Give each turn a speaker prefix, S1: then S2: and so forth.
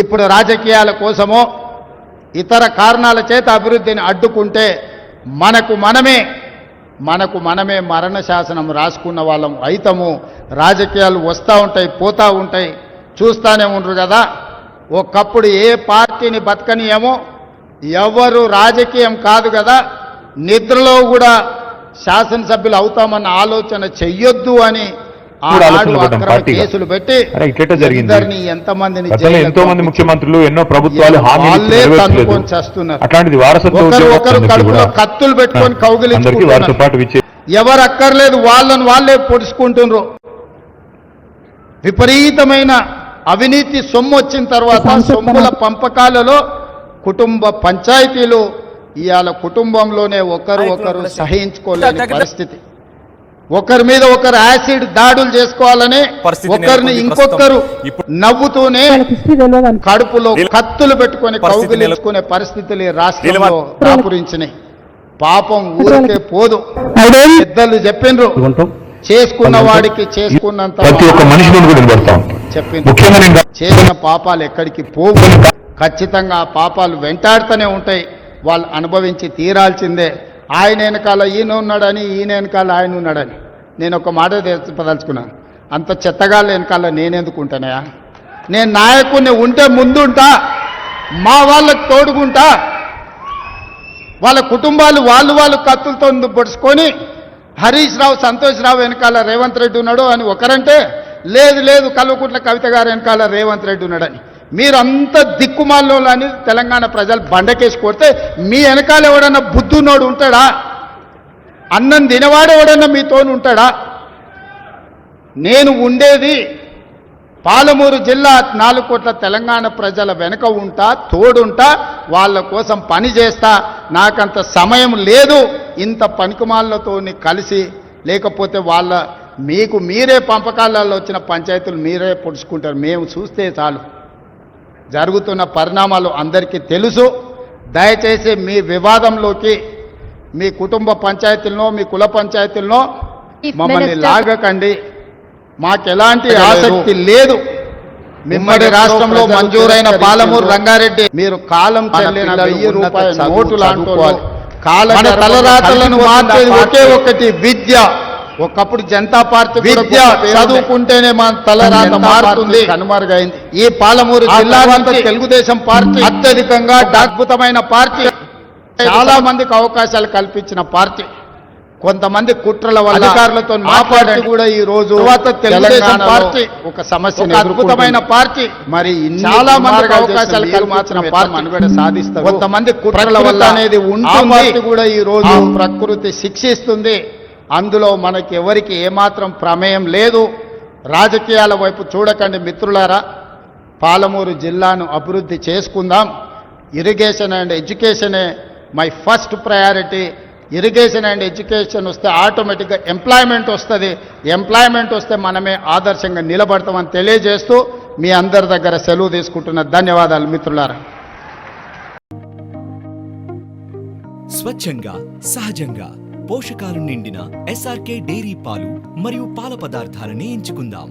S1: ఇప్పుడు రాజకీయాల కోసమో ఇతర కారణాల చేత అభివృద్ధిని అడ్డుకుంటే మనకు మనమే మరణ శాసనం రాసుకున్న వాళ్ళం అయితము. రాజకీయాలు వస్తూ ఉంటాయి, పోతూ ఉంటాయి, చూస్తూనే ఉండరు కదా. ఒకప్పుడు ఏ పార్టీని బతకనియేమో, ఎవరు రాజకీయం కాదు కదా, నిద్రలో కూడా శాసనసభ్యులు అవుతామన్న ఆలోచన చెయ్యొద్దు అని కేసులు పెట్టి ఎంతమందిని
S2: ఎంతో మంది ముఖ్యమంత్రులు ఎన్నో ప్రభుత్వాలు
S1: అట్లాంటిది ఒకరు కడుపులో కత్తులు పెట్టుకొని కౌగిలించుకుంటున్నారు. ఎవరు అక్కర్లేదు, వాళ్ళే పొడుచుకుంటున్నారు. విపరీతమైన అవినీతి సొమ్ము వచ్చిన తర్వాత సొమ్ముల పంపకాలలో కుటుంబ పంచాయతీలు ఇవాళ కుటుంబంలోనే ఒకరు సహించుకోలేని పరిస్థితి. ఒకరి మీద ఒకరు యాసిడ్ దాడులు చేసుకోవాలని ఒకరిని ఇంకొకరు నవ్వుతూనే కడుపులో కత్తులు పెట్టుకొని కౌగిలించుకునే పరిస్థితులు రాష్ట్రంలో దాపురించినాయి. పాపం ఊరికే పోదు. పెద్దలు చెప్పిండ్రు, చేసుకున్న వాడికి చేసుకున్నంత చెప్పిండ్రు. చేసిన పాపాలు ఎక్కడికి పోవు, ఖచ్చితంగా ఆ పాపాలు వెంటాడుతూనే ఉంటాయి. వాళ్ళు అనుభవించి తీరాల్సిందే. ఆయన వెనకాల ఈయన ఉన్నాడని, ఈయన వెనకాల ఆయన ఉన్నాడని. నేను ఒక మాట చెప్పదలుచుకున్నాను, అంత చెత్తగాళ్ళ వెనకాల నేనెందుకు ఉంటానయా? నేను నాయకుడిని ఉంటే ముందుంటా, మా వాళ్ళకు తోడుకుంటా. వాళ్ళ కుటుంబాలు వాళ్ళు కత్తులతో పొడుచుకొని హరీష్ రావు, సంతోష్ రావు వెనకాల రేవంత్ రెడ్డి ఉన్నాడు అని ఒకరంటే, లేదు కల్వకుంట్ల కవిత గారు వెనకాల రేవంత్ రెడ్డి ఉన్నాడని. మీరంతా దిక్కుమాల్లో అని తెలంగాణ ప్రజలు బండకేసి కొడితే మీ వెనకాల ఎవడన్నా బుద్ధున్నోడు ఉంటాడా? అన్నం తినవాడు ఎవడన్నా మీతోని ఉంటాడా? నేను ఉండేది పాలమూరు జిల్లా, 4 కోట్ల తెలంగాణ ప్రజల వెనుక ఉంటా, తోడుంటా, వాళ్ళ కోసం పని చేస్తా. నాకంత సమయం లేదు ఇంత పనికిమాలతోని కలిసి, లేకపోతే మీకు మీరే పంపకాలలో వచ్చిన పంచాయతీలు మీరే పొడుచుకుంటారు. మేము చూస్తే చాలు. జరుగుతున్న పరిణామాలు అందరికీ తెలుసు. దయచేసి మీ వివాదంలోకి మీ కుటుంబ పంచాయతీలనో మీ కుల పంచాయతీలనో మమ్మల్ని లాగకండి. మాకెలాంటి ఆసక్తి లేదు. మిమ్మడి రాష్ట్రంలో మంజూరైన పాలమూరు రంగారెడ్డి మీరు కాలం చెల్లిన 1000 రూపాయల నోటులు అనుకోవాలి. మన తలరాతలను మార్చేది ఒకే ఒకటి, విద్య. ఒకప్పుడు జనతా పార్టీ విద్య చదువుకుంటేనే మన తలరాత మారుతుంది, కనుమరుగైంది. ఈ పాలమూరు జిల్లా తెలుగుదేశం పార్టీ అత్యధికంగా అద్భుతమైన పార్టీ, చాలా మందికి అవకాశాలు కల్పించిన పార్టీ. కొంతమంది కుట్రల వల్ల అధికారులతో మాట్లాడి కూడా ఈ రోజు తెలుగుదేశం పార్టీ ఒక సమస్య, అద్భుతమైన పార్టీ. మరి చాలా మందికి అవకాశాలు కల్పించిన పార్టీ మనుగడ సాధిస్తారు. కొంతమంది కుట్రల వల్ల అనేది ఉంటుంది కూడా ఈ రోజు ప్రకృతి శిక్షిస్తుంది. అందులో మనకి ఎవరికి ఏమాత్రం ప్రమేయం లేదు. రాజకీయాల వైపు చూడకండి మిత్రులారా. పాలమూరు జిల్లాను అభివృద్ధి చేసుకుందాం. ఇరిగేషన్ అండ్ ఎడ్యుకేషనే my first priority. Irrigation and education వస్తే ఆటోమేటిక్గా ఎంప్లాయ్మెంట్ వస్తుంది. ఎంప్లాయ్మెంట్ వస్తే మనమే ఆదర్శంగా నిలబడతామని తెలియజేస్తూ మీ అందరి దగ్గర సెలవు తీసుకుంటున్న ధన్యవాదాలు మిత్రులారా.
S3: స్వచ్ఛంగా, సహజంగా పోషకాలు నిండిన SRK డైరీ పాలు మరియు పాల పదార్థాలని ఎంచుకుందాం.